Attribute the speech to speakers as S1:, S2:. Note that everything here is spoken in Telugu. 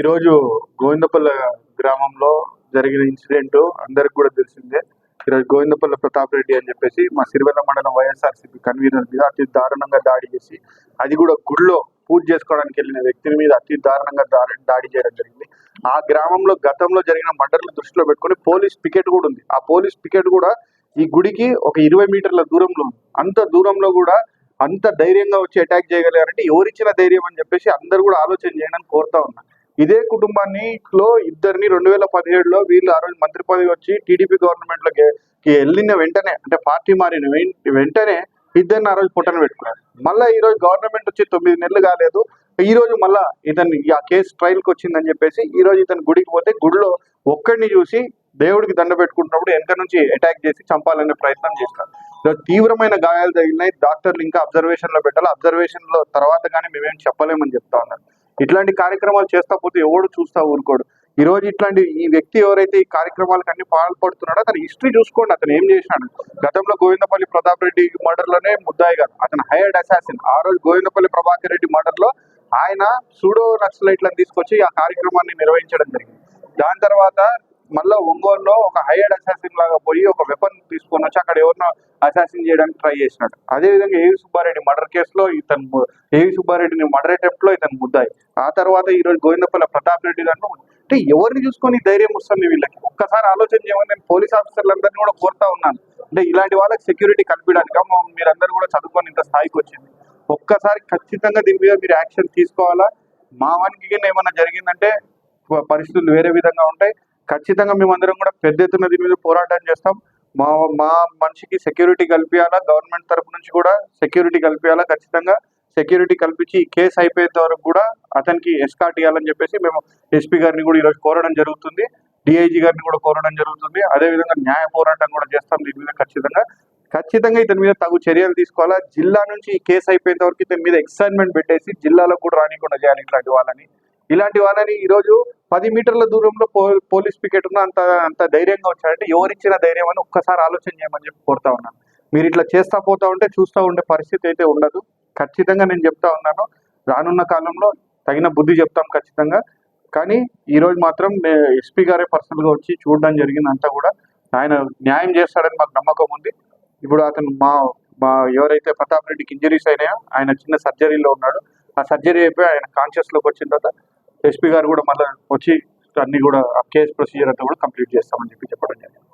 S1: ఈరోజు గోవిందపల్లె గ్రామంలో జరిగిన ఇన్సిడెంట్ అందరికి కూడా తెలిసిందే. ఈరోజు గోవిందపల్లె ప్రతాప్ రెడ్డి అని చెప్పేసి మా సిరివెల్ల మండలం వైఎస్ఆర్సీపీ కన్వీనర్ మీద అతి దారుణంగా దాడి చేసి, అది కూడా గుడిలో పూజ చేసుకోవడానికి వెళ్ళిన వ్యక్తిని మీద అతి దారుణంగా దాడి చేయడం జరిగింది. ఆ గ్రామంలో గతంలో జరిగిన మర్డర్లు దృష్టిలో పెట్టుకుని పోలీస్ పికెట్ కూడా ఉంది. ఆ పోలీస్ పికెట్ కూడా ఈ గుడికి ఒక 20 మీటర్ల దూరంలో ఉంది. అంత దూరంలో కూడా అంత ధైర్యంగా వచ్చి అటాక్ చేయగలిగారంటే ఎవరిచ్చిన ధైర్యం అని చెప్పేసి అందరూ కూడా ఆలోచన చేయడానికి కోరుతా ఉన్నా. ఇదే కుటుంబాన్ని ఇద్దరిని 2017లో వీళ్ళు ఆ రోజు మంత్రి పదవి వచ్చి టీడీపీ గవర్నమెంట్లోకి వెళ్ళిన వెంటనే, అంటే పార్టీ మారిన వెంటనే ఇద్దరిని ఆ రోజు పుట్టన పెట్టుకున్నారు. మళ్ళీ ఈ రోజు గవర్నమెంట్ వచ్చి 9 నెలలు కాలేదు, ఈ రోజు మళ్ళా ఇతన్ని ఆ కేసు ట్రయల్కి వచ్చిందని చెప్పేసి ఈ రోజు ఇతను గుడికి పోతే గుడిలో ఒక్కడిని చూసి దేవుడికి దండ పెట్టుకుంటున్నప్పుడు వెనక నుంచి అటాక్ చేసి చంపాలనే ప్రయత్నం చేస్తారు. తీవ్రమైన గాయాలు తగిలినాయి. డాక్టర్లు ఇంకా అబ్జర్వేషన్ లో పెట్టాలి. అబ్జర్వేషన్ లో తర్వాత కానీ మేమేం చెప్పలేమని చెప్తా ఉన్నారు. ఇట్లాంటి కార్యక్రమాలు చేస్తా పోతే ఎవడు చూస్తా ఊరుకోడు. ఈ రోజు ఇట్లాంటి ఈ వ్యక్తి ఎవరైతే ఈ కార్యక్రమాలకు అన్ని పాల్పడుతున్నాడో అతని హిస్టరీ చూసుకోండి. అతను ఏం చేసినాడు. గతంలో గోవిందపల్లి ప్రతాప్ రెడ్డి మర్డర్ లోనే ముద్దాయి గారు, అతను హైర్డ్ అసాసిన్. ఆ రోజు గోవిందపల్లి ప్రభాకర్ రెడ్డి మర్డర్ లో ఆయన సూడో నక్సలైట్లను తీసుకొచ్చి ఆ కార్యక్రమాన్ని నిర్వహించడం జరిగింది. దాని తర్వాత మళ్ళీ ఒంగోలులో ఒక హైర్డ్ అసాసిన్ లాగా పోయి ఒక వెపన్ తీసుకొని వచ్చి అక్కడ ఎవరినో అసాసిన్ చేయడానికి ట్రై చేసినాడు. అదేవిధంగా ఏవి సుబ్బారెడ్డి మర్డర్ కేసులో ఏవి సుబ్బారెడ్డిని మర్డర్ అటెంప్ట్ లో ఇతను ముద్దాయి. ఆ తర్వాత ఈ రోజు గోవిందపల్లి ప్రతాప్ రెడ్డి దాంట్లో అంటే ఎవరిని చూసుకొని ధైర్యం వస్తుంది వీళ్ళకి. ఒక్కసారి ఆలోచన చేయమని నేను పోలీస్ ఆఫీసర్లందరినీ కూడా కోరుతా ఉన్నాను. అంటే ఇలాంటి వాళ్ళకి సెక్యూరిటీ కల్పించడానికి మీరందరూ కూడా చదువుకొని ఇంత స్థాయికి వచ్చింది. ఒక్కసారి ఖచ్చితంగా దీని మీద మీరు యాక్షన్ తీసుకోవాలా. మా వానికి ఏమన్నా జరిగిందంటే పరిస్థితులు వేరే విధంగా ఉంటాయి. ఖచ్చితంగా మేమందరం కూడా పెద్ద ఎత్తున దీని మీద పోరాటం చేస్తాం. మా మా మనిషికి సెక్యూరిటీ కల్పించాలా. గవర్నమెంట్ తరఫు నుంచి కూడా సెక్యూరిటీ కల్పించాలా. ఖచ్చితంగా సెక్యూరిటీ కల్పించి కేసు అయిపోయేంత వరకు కూడా అతనికి ఎస్కార్ట్ ఇవ్వాలని చెప్పేసి మేము ఎస్పీ గారిని కూడా ఈరోజు కోరడం జరుగుతుంది. డిఐజీ గారిని కూడా కోరడం జరుగుతుంది. అదేవిధంగా న్యాయ పోరాటం కూడా చేస్తాం దీని మీద. ఖచ్చితంగా ఇతని మీద తగు చర్యలు తీసుకోవాలా. జిల్లా నుంచి ఈ కేసు అయిపోయేంత వరకు ఇతని మీద ఎక్సైన్మెంట్ పెట్టేసి జిల్లాలో కూడా రానికుండా చేయాలి ఇలాంటి వాళ్ళని ఈరోజు 10 మీటర్ల దూరంలో పోలీస్ పికెట్ ఉన్న అంత ధైర్యంగా వచ్చారంటే ఎవరిచ్చిన ధైర్యం అని ఒక్కసారి ఆలోచన చేయమని చెప్పి కోరుతా ఉన్నాను. మీరు ఇట్లా చేస్తా పోతా ఉంటే చూస్తూ ఉండే పరిస్థితి అయితే ఉండదు. ఖచ్చితంగా నేను చెప్తా ఉన్నాను, రానున్న కాలంలో తగిన బుద్ధి చెప్తాం ఖచ్చితంగా. కానీ ఈరోజు మాత్రం ఎస్పీ గారే పర్సనల్గా వచ్చి చూడడం జరిగింది. అంతా కూడా ఆయన న్యాయం చేస్తాడని మాకు నమ్మకం ఉంది. ఇప్పుడు అతను మా ఎవరైతే ప్రతాప్ రెడ్డికి ఇంజరీస్ అయినాయో ఆయన చిన్న సర్జరీలో ఉన్నాడు. ఆ సర్జరీ అయిపోయి ఆయన కాన్షియస్లోకి వచ్చిన తర్వాత ఎస్పీ గారు కూడా మళ్ళీ వచ్చి అన్ని కూడా కేసు ప్రొసీజర్ అంతా కూడా కంప్లీట్ చేస్తామని చెప్పడం జరిగింది.